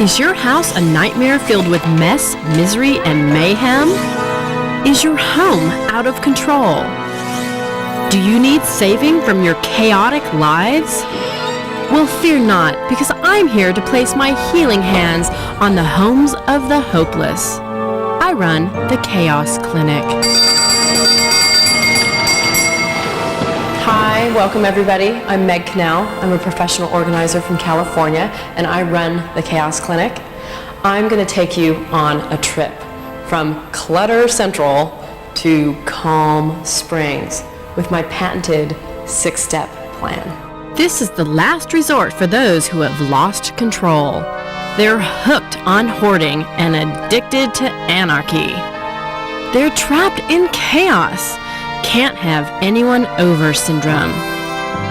Is your house a nightmare filled with mess, misery, and mayhem? Is your home out of control? Do you need saving from your chaotic lives? Well, fear not, because I'm here to place my healing hands on the homes of the hopeless. I run the C.H.A.O.S Clinic. Hi, welcome everybody. I'm Meg Connell. I'm a professional organizer from California, and I run the C.H.A.O.S Clinic. I'm going to take you on a trip from Clutter Central to Calm Springs with my patented 6-step plan. This is the last resort for those who have lost control. They're hooked on hoarding and addicted to anarchy. They're trapped in chaos. Can't have anyone over syndrome.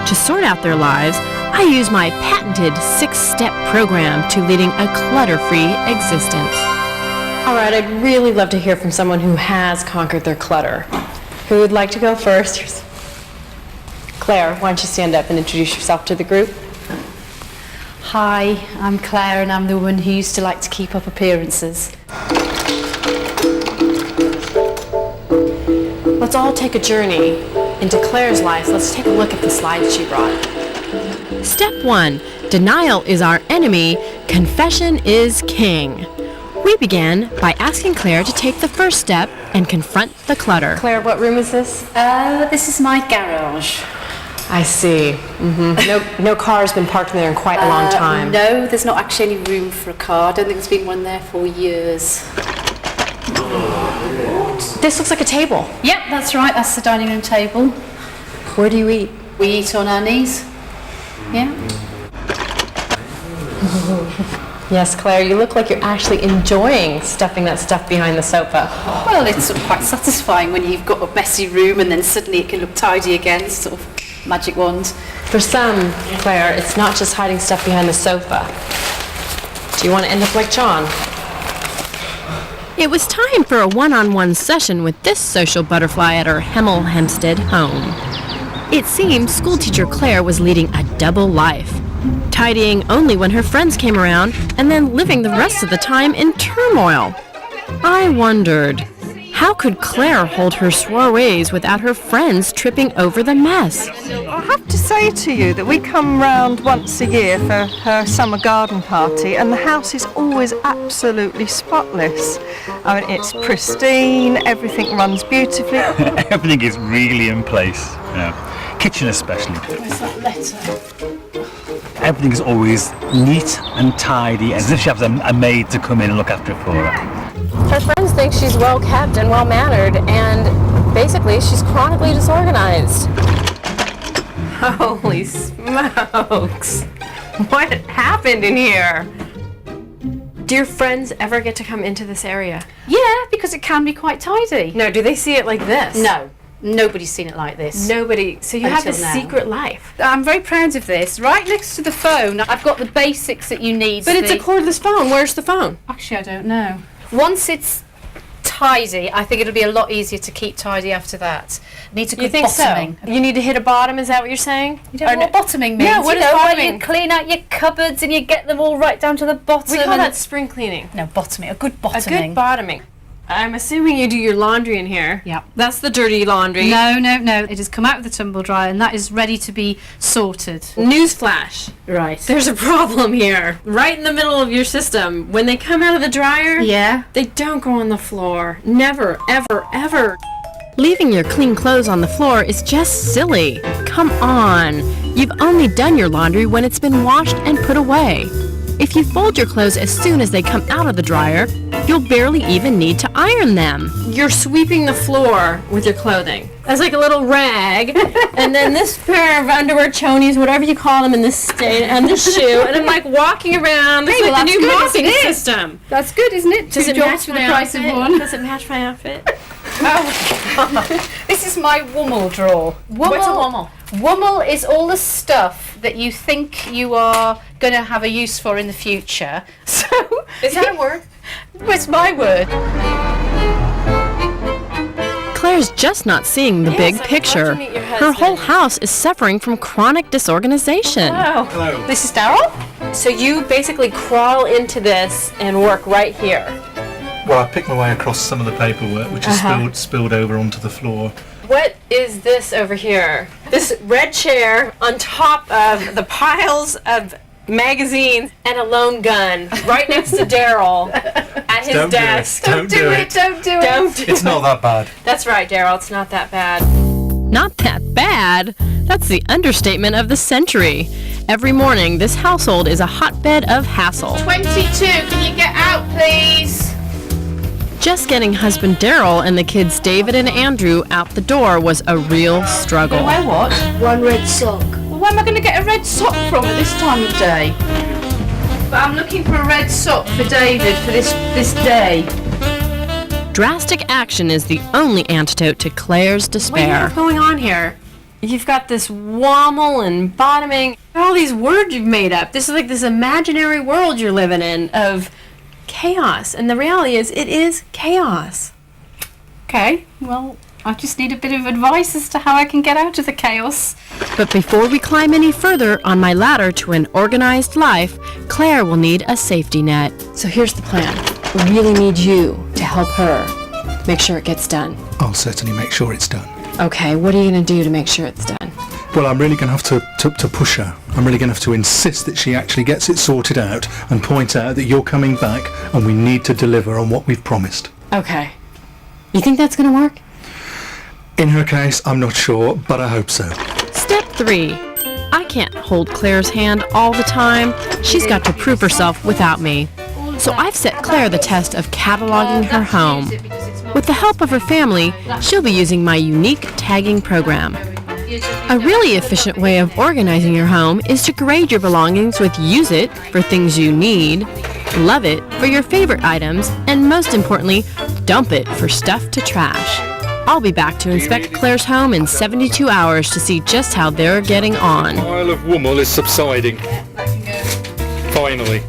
To sort out their lives, I use my patented 6-step program to leading a clutter-free existence. All right, I'd really love to hear from someone who has conquered their clutter. Who would like to go first? Claire, why don't you stand up and introduce yourself to the group? Hi, I'm Claire, and I'm the woman who used to like to keep up appearances. Let's all take a journey into Claire's life. Let's take a look at the slides she brought. Step 1. Denial is our enemy. Confession is king. We begin by asking Claire to take the first step and confront the clutter. Claire, what room is this? This is my garage. I see. Mm-hmm. No car's been parked in there in quite a long time. No, there's not actually any room for a car. I don't think there's been one there for years. This looks like a table. Yep, that's right. That's the dining room table. Where do you eat? We eat on our knees. Yeah. Yes, Claire, you look like you're actually enjoying stuffing that stuff behind the sofa. Well, it's quite satisfying when you've got a messy room and then suddenly it can look tidy again. It's sort of magic wand. For some, Claire, it's not just hiding stuff behind the sofa. Do you want to end up like John? It was time for a one-on-one session with this social butterfly at her Hemel Hempstead home. It seemed schoolteacher Claire was leading a double life, tidying only when her friends came around and then living the rest of the time in turmoil. I wondered, how could Claire hold her soirees without her friends tripping over the mess? I have to say to you that we come round once a year for her summer garden party, and the house is always absolutely spotless. I mean, it's pristine, everything runs beautifully. Everything is really in place, kitchen especially. Where's that letter? Everything is always neat and tidy, as if she has a maid to come in and look after it for her. Her friends think she's well-kept and well-mannered, and basically she's chronically disorganized. Holy smokes! What happened in here? Do your friends ever get to come into this area? Yeah, because it can be quite tidy. No, do they see it like this? No, nobody's seen it like this. Nobody. So you have Until this now. secret life. I'm very proud of this. Right next to the phone, I've got the basics that you need. But it's a cordless phone. Where's the phone? Actually, I don't know. Once it's tidy, I think it'll be a lot easier to keep tidy after that. Needs a good bottoming. So? You need to hit a bottom, is that what you're saying? You don't know what bottoming means? Yeah, what is When bottoming? you clean out your cupboards and you get them all right down to the bottom. We call that spring cleaning. No, bottoming. A good A bottoming. good bottoming. I'm assuming you do your laundry in here. Yeah. That's the dirty laundry. No. It has come out of the tumble dryer and that is ready to be sorted. Newsflash. Right. There's a problem here. Right in the middle of your system. When they come out of the dryer, Yeah. they don't go on the floor. Never, ever, ever. Leaving your clean clothes on the floor is just silly. Come on. You've only done your laundry when it's been washed and put away. If you fold your clothes as soon as they come out of the dryer, you'll barely even need to iron them. You're sweeping the floor with your clothing. As like a little rag, and then this pair of underwear chonies, whatever you call them in this state, and this shoe, and I'm like walking around. It's like the new mopping system. That's good, isn't it? Does Two it jobs match for my the price outfit? of one. Does it match my outfit? Oh my God. This is my Wummel drawer. What's a Wummel? Wummel is all the stuff that you think you are going to have a use for in the future. So Is that a word? It's my word. Claire's just not seeing the big picture. Her whole house is suffering from chronic disorganization. Hello. This is Daryl. So you basically crawl into this and work right here. Well, I picked my way across some of the paperwork, which is spilled over onto the floor. What is this over here? This red chair on top of the piles of magazines and a lone gun right next to Daryl at his desk. Don't do it. Don't do it. It's not that bad. That's right, Daryl. It's not that bad. Not that bad? That's the understatement of the century. Every morning, this household is a hotbed of hassle. 22, can you get out, please? Just getting husband Daryl and the kids David and Andrew out the door was a real struggle. Why what? One red sock. Well, where am I going to get a red sock from at this time of day? But I'm looking for a red sock for David for this day. Drastic action is the only antidote to Claire's What do you despair. have going on here? You've got this wammel and bottoming, all these words you've made up. This is like this imaginary world you're living in of chaos. And the reality is, it is chaos. Okay, well, I just need a bit of advice as to how I can get out of the chaos. But before we climb any further on my ladder to an organized life, Claire will need a safety net. So here's the plan. We really need you to help her make sure it gets done. I'll certainly make sure it's done. Okay, what are you going to do to make sure it's done? Well, I'm really going to have to push her. I'm really going to have to insist that she actually gets it sorted out and point out that you're coming back and we need to deliver on what we've promised. Okay. You think that's going to work? In her case, I'm not sure, but I hope so. Step 3. I can't hold Claire's hand all the time. She's got to prove herself without me. So I've set Claire the test of cataloging her home. With the help of her family, she'll be using my unique tagging program. A really efficient way of organizing your home is to grade your belongings with use it for things you need, love it for your favorite items, and most importantly, dump it for stuff to trash. I'll be back to inspect Claire's home in 72 hours to see just how they're getting on. The pile of Wummel is subsiding. Finally.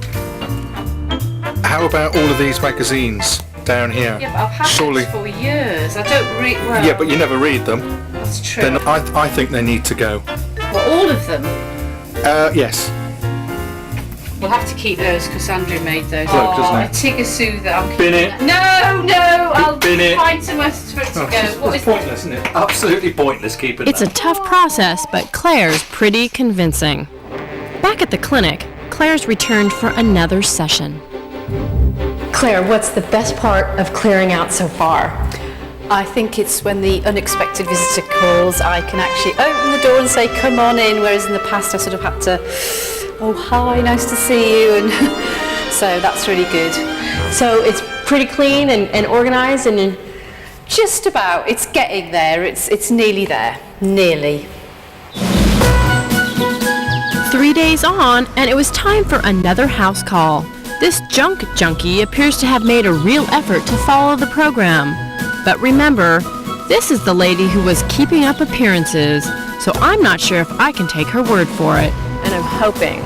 How about all of these magazines down here? Yeah, but I've had Surely. those for years. I don't read. Well, Yeah, but you never read them. that's true. Then I think they need to go. Well, all of them. Yes. We'll have to keep those because Andrew made those. Look, doesn't a it? Tigasoo that I'm Bin keeping. it. No, I'll Bin it. find somewhere for it to go. What is pointless, isn't it? Absolutely pointless keeping It's a tough process, but Claire's pretty convincing. Back at the clinic, Claire's returned for another session. Claire, what's the best part of clearing out so far? I think it's when the unexpected visitor calls, I can actually open the door and say, come on in, whereas in the past I sort of had to, oh, hi, nice to see you, and so that's really good. So it's pretty clean and organized and Just about, it's getting there, it's nearly there, nearly. 3 days on, and it was time for another house call. This junk junkie appears to have made a real effort to follow the program. But remember, this is the lady who was keeping up appearances, so I'm not sure if I can take her word for it. and I'm hoping,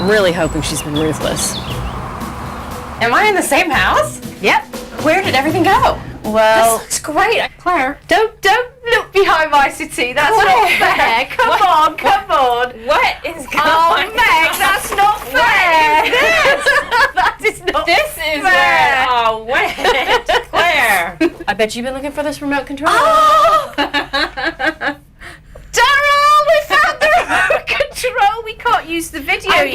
really hoping she's been ruthless. Am I in the same house? Yep. Where did everything go? Well, This looks great. Claire. Don't look behind my city. That's What? not fair. Come on. What is going Oh, on? Meg, that's not fair. That is not This is fair. where. Oh, wait. Claire. I bet you've been looking for this remote control. Oh! Daryl, we found the remote control. We can't use the video, I'm you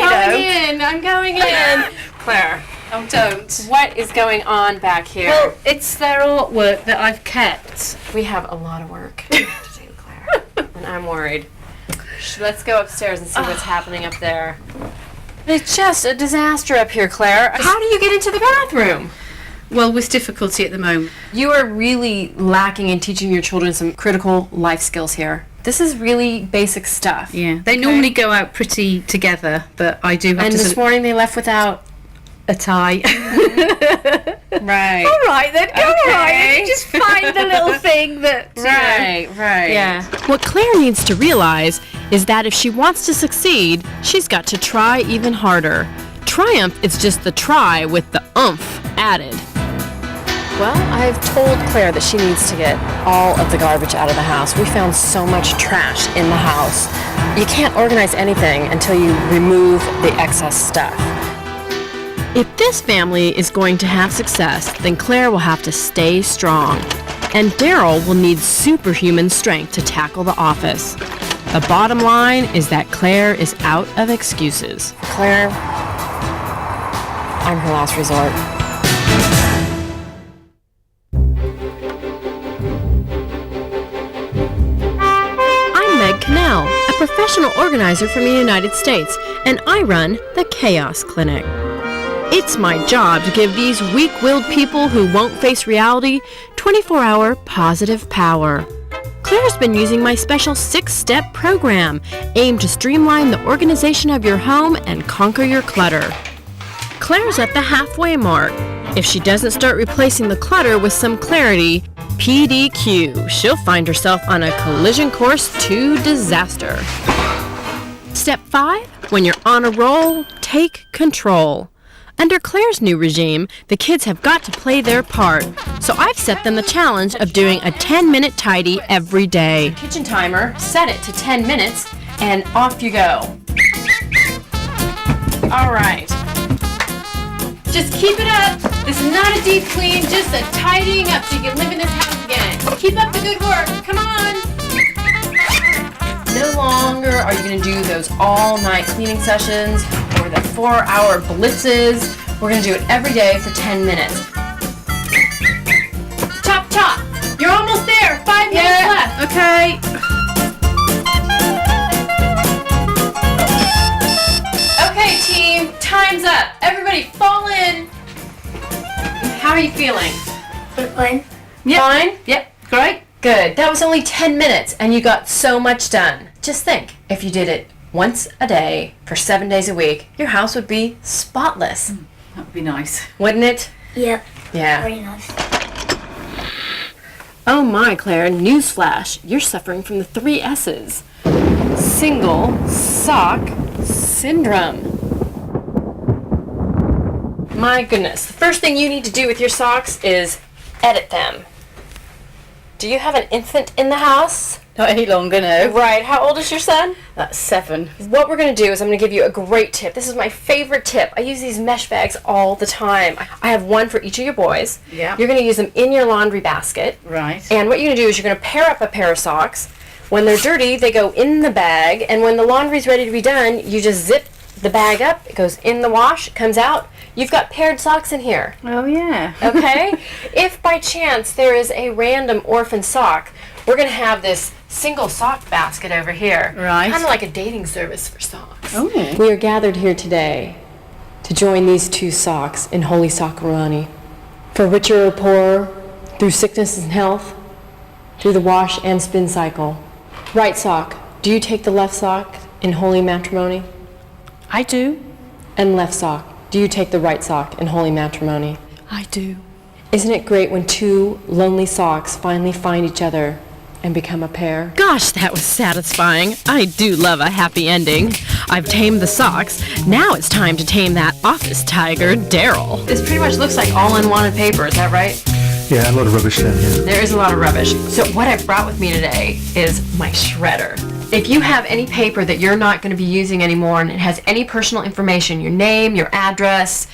know. I'm going in. Claire, Oh, don't. what is going on back here? Well, it's their artwork that I've kept. We have a lot of work to do, Claire, and I'm worried. Let's go upstairs and see what's happening up there. It's just a disaster up here, Claire. How do you get into the bathroom? Well, with difficulty at the moment. You are really lacking in teaching your children some critical life skills here. This is really basic stuff. Yeah, they normally go out pretty together, but I do have And to. this morning they left without a tie. right. All right, then go Okay. right. Just find the little thing that. you know. Right. Yeah. What Claire needs to realize is that if she wants to succeed, she's got to try even harder. Triumph is just the try with the oomph added. Well, I've told Claire that she needs to get all of the garbage out of the house. We found so much trash in the house. You can't organize anything until you remove the excess stuff. If this family is going to have success, then Claire will have to stay strong. And Daryl will need superhuman strength to tackle the office. The bottom line is that Claire is out of excuses. Claire, I'm her last resort. I'm Meg Connell, a professional organizer from the United States, and I run the C.H.A.O.S Clinic. It's my job to give these weak-willed people who won't face reality 24-hour positive power. Claire's been using my special 6-step program aimed to streamline the organization of your home and conquer your clutter. Claire's at the halfway mark. If she doesn't start replacing the clutter with some clarity, PDQ, she'll find herself on a collision course to disaster. Step 5, when you're on a roll, take control. Under Claire's new regime, the kids have got to play their part, so I've set them the challenge of doing a 10-minute tidy every day. Kitchen timer, set it to 10 minutes, and off you go. All right. Just keep it up. This is not a deep clean, just a tidying up so you can live in this house again. Keep up the good work. Come on. No longer are you going to do those all-night cleaning sessions or the 4-hour blitzes. We're going to do it every day for 10 minutes. Chop, chop. You're almost there. 5 minutes left. Okay. Okay, team. Time's up. Everybody fall in. How are you feeling? Fine. Yep. Fine? Yep. Great. Good. That was only 10 minutes and you got so much done. Just think, if you did it once a day for 7 days a week, your house would be spotless. That would be nice. Wouldn't it? Yep. Yeah. Very nice. Oh my, Claire, newsflash. You're suffering from the 3 S's. Single sock syndrome. My goodness. The first thing you need to do with your socks is edit them. Do you have an infant in the house? Not any longer, no. Right. How old is your son? That's 7. What we're going to do is I'm going to give you a great tip. This is my favorite tip. I use these mesh bags all the time. I have one for each of your boys. Yeah. You're going to use them in your laundry basket. Right. And what you're going to do is you're going to pair up a pair of socks. When they're dirty, they go in the bag. And when the laundry's ready to be done, you just zip the bag up. It goes in the wash. It comes out. You've got paired socks in here. Oh, yeah. Okay? If by chance there is a random orphan sock, we're going to have this single sock basket over here. Right. Kind of like a dating service for socks. Oh. We are gathered here today to join these 2 socks in Holy Socceroni. For richer or poorer, through sickness and health, through the wash and spin cycle. Right sock, do you take the left sock in holy matrimony? I do. And left sock, do you take the right sock in holy matrimony? I do. Isn't it great when 2 lonely socks finally find each other and become a pair? Gosh, that was satisfying. I do love a happy ending. I've tamed the socks. Now it's time to tame that office tiger, Daryl. This pretty much looks like all unwanted paper, is that right? Yeah, a lot of rubbish there, yeah. There is a lot of rubbish. So what I brought with me today is my shredder. If you have any paper that you're not going to be using anymore and it has any personal information, your name, your address,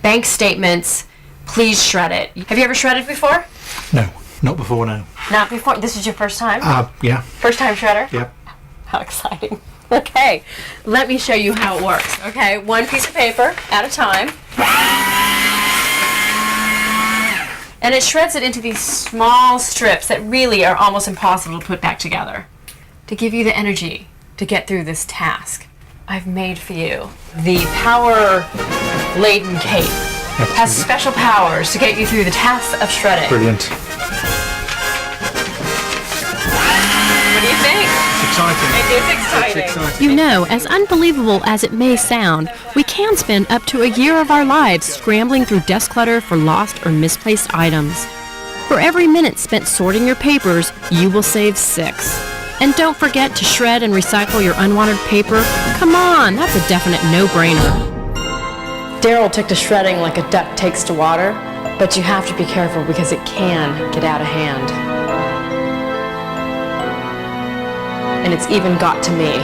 bank statements, please shred it. Have you ever shredded before? No, not before now. Not before? This is your first time? Yeah. First time shredder? Yep. How exciting. Okay, let me show you how it works. Okay, 1 piece of paper at a time. And it shreds it into these small strips that really are almost impossible to put back together. To give you the energy to get through this task, I've made for you the power-laden cape. It has special powers to get you through the task of shredding. Brilliant. What do you think? It's exciting. It is exciting. It's exciting. You know, as unbelievable as it may sound, we can spend up to a year of our lives scrambling through desk clutter for lost or misplaced items. For every minute spent sorting your papers, you will save 6. And don't forget to shred and recycle your unwanted paper. Come on, that's a definite no-brainer. Daryl took to shredding like a duck takes to water, but you have to be careful because it can get out of hand. And it's even got to me.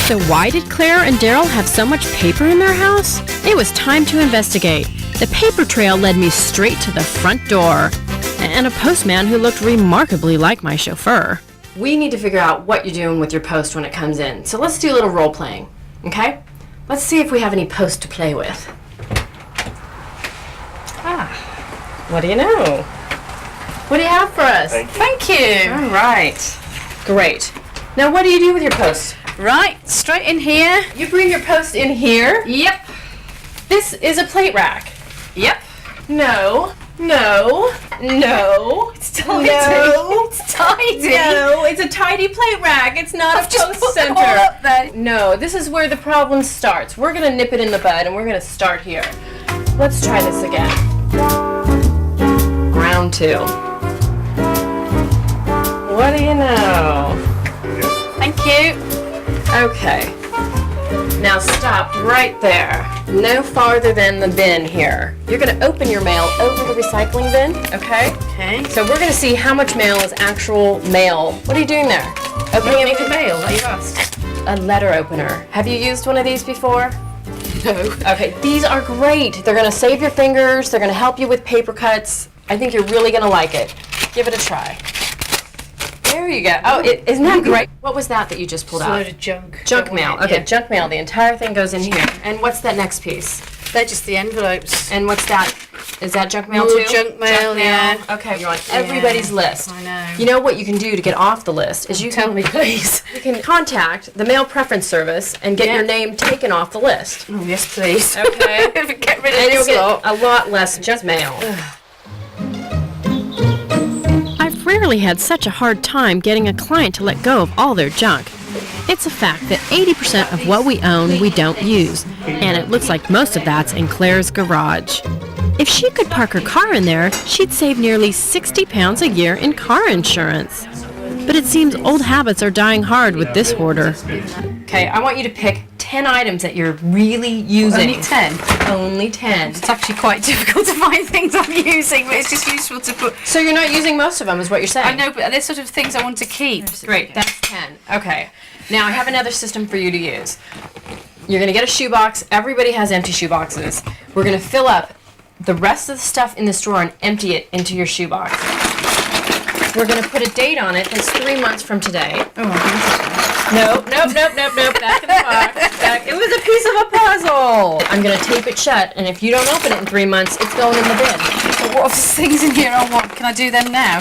So why did Claire and Daryl have so much paper in their house? It was time to investigate. The paper trail led me straight to the front door, and a postman who looked remarkably like my chauffeur. We need to figure out what you're doing with your post when it comes in. So let's do a little role playing, okay? Let's see if we have any post to play with. What do you know? What do you have for us? Thank you. All right. Great. Now what do you do with your post? Right, straight in here. You bring your post in here? Yep. This is a plate rack. Yep. No. It's tidy. No. It's tidy. No, it's a tidy plate rack. It's not I've a just post put them center. all up there. No, this is where the problem starts. We're gonna nip it in the bud and we're gonna start here. Let's try this again. Round 2. What do you know? Thank you. Okay. Now stop right there. No farther than the bin here. You're gonna open your mail over the recycling bin, okay? Okay. So we're gonna see how much mail is actual mail. What are you doing there? Opening Make a mail, like you asked. a letter opener. Have you used one of these before? No. Okay, these are great. They're gonna save your fingers. They're gonna help you with paper cuts. I think you're really gonna like it. Give it a try. There you go. Oh, isn't that great? What was that you just pulled It's a out? load of junk. Junk Don't mail. want it, Okay, yeah. junk mail. The entire thing goes in here. And what's that next piece? They're just the envelopes. And what's that? Is that junk mail Ooh, too? junk mail, yeah. Okay, you're on everybody's list. I know. You know what you can do to get off the list is you Tell me, please. You can contact the mail preference service and get Yeah. your name taken off the list. Oh, yes, please. Okay. Get rid of And you'll this get lot. a lot less junk mail. I've rarely had such a hard time getting a client to let go of all their junk. It's a fact that 80% of what we own we don't use, and it looks like most of that's in Claire's garage. If she could park her car in there, she'd save nearly £60 a year in car insurance. But it seems old habits are dying hard with this hoarder. Okay, I want you to pick 10 items that you're really using. Only 10. Only 10. It's actually quite difficult to find things I'm using, but it's just useful to put. So you're not using most of them, is what you're saying? I know, but they're sort of things I want to keep. Great, that's 10. Okay. Now I have another system for you to use. You're gonna get a shoebox. Everybody has empty shoeboxes. We're gonna fill up the rest of the stuff in this drawer and empty it into your shoebox. We're gonna put a date on it that's 3 months from today. Nope. Back in the box. It was a piece of a puzzle. I'm gonna tape it shut, and if you don't open it in 3 months, it's going in the bin. So what are the things in here I want? Can I do them now?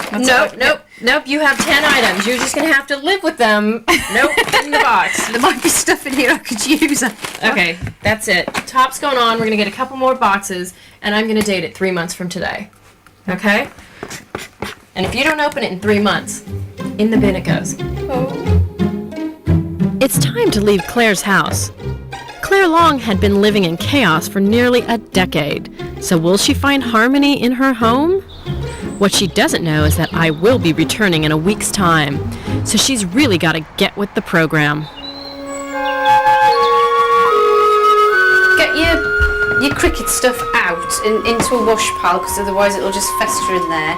Nope. You have 10 items. You're just gonna have to live with them. Nope, in the box. There might be stuff in here I could use. Okay, that's it. Top's going on. We're gonna get a couple more boxes, and I'm gonna date it 3 months from today. Okay? And if you don't open it in 3 months, in the bin it goes. It's time to leave Claire's house. Claire Long had been living in chaos for nearly a decade. So will she find harmony in her home? What she doesn't know is that I will be returning in a week's time. So she's really got to get with the program. Get your cricket stuff out into a wash pile, because otherwise it'll just fester in there.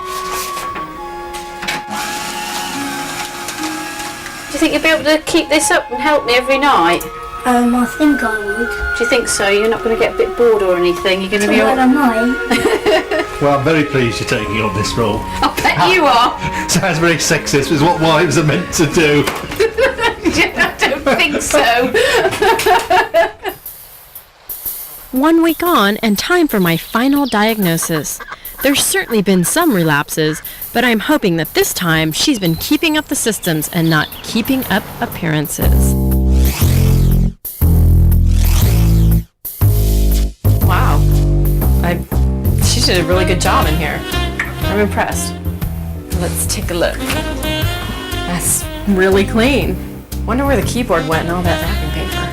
Do you think you'll be able to keep this up and help me every night? I think I would. Do you think so? You're not going to get a bit bored or anything? You're going to be all... Well, I might. Well, I'm very pleased you're taking up this role. I bet you are. Sounds very sexist, is what wives are meant to do. I don't think so. 1 week on, and time for my final diagnosis. There's certainly been some relapses, but I'm hoping that this time she's been keeping up the systems and not keeping up appearances. Wow. She did a really good job in here. I'm impressed. Let's take a look. That's really clean. Wonder where the keyboard went and all that wrapping paper.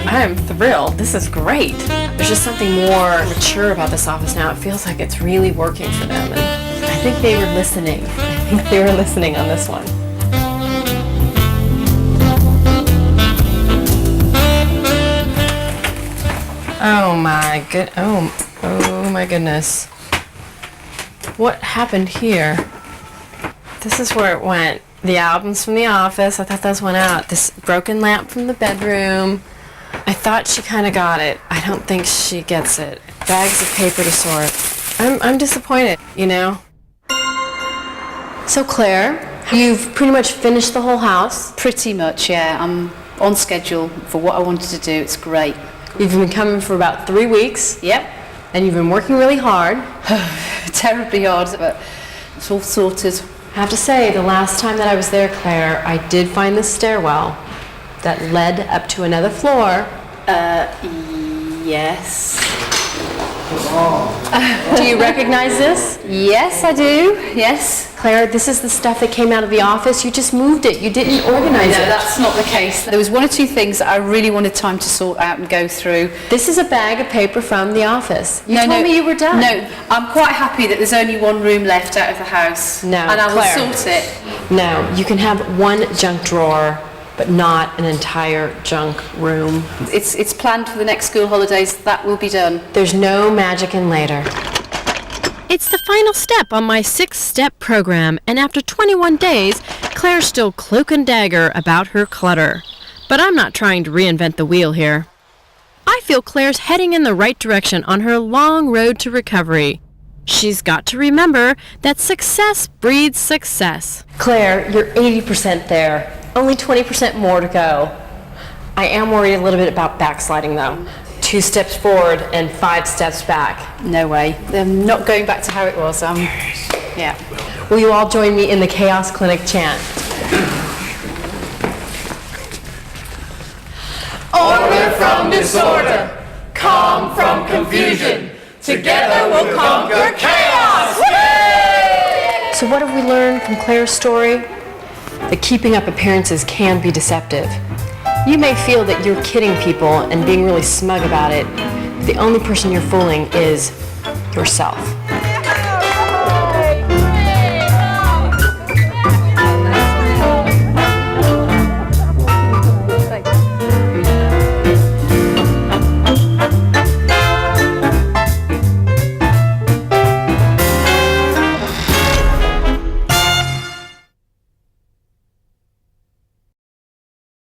I am thrilled. This is great. There's just something more mature about this office now. It feels like it's really working for them. And I think they were listening. on this one. Oh my goodness. What happened here? This is where it went. the albums from the office. I thought those went out. This broken lamp from the bedroom. I thought she kind of got it. I don't think she gets it. Bags of paper to sort. I'm disappointed, you know? So Claire, you've pretty much finished the whole house. Pretty much, yeah. I'm on schedule for what I wanted to do. It's great. You've been coming for about 3 weeks. Yep. And you've been working really hard. Terribly hard, but it's all sorted. I have to say, the last time that I was there, Claire, I did find this stairwell that led up to another floor. Yes. Do you recognize this? Yes, I do. Yes. Claire, this is the stuff that came out of the office. You just moved it. You didn't organize No, it. that's not the case. There was 1 or 2 things that I really wanted time to sort out and go through. This is a bag of paper from the office. You told me you were done. No, I'm quite happy that there's only 1 room left out of the house. No, and I will Claire. sort it. No, you can have 1 junk drawer, but not an entire junk room. It's planned for the next school holidays. That will be done. There's no magic in later. It's the final step on my 6-step program, and after 21 days, Claire's still cloak and dagger about her clutter. But I'm not trying to reinvent the wheel here. I feel Claire's heading in the right direction on her long road to recovery. She's got to remember that success breeds success. Claire, you're 80% there. Only 20% more to go. I am worried a little bit about backsliding, though. 2 steps forward and 5 steps back. No way. I'm not going back to how it was. Yeah. Will you all join me in the C.H.A.O.S clinic chant? Order from disorder, calm from confusion. Together we'll conquer chaos! So what have we learned from Claire's story? That keeping up appearances can be deceptive. You may feel that you're kidding people and being really smug about it. The only person you're fooling is yourself.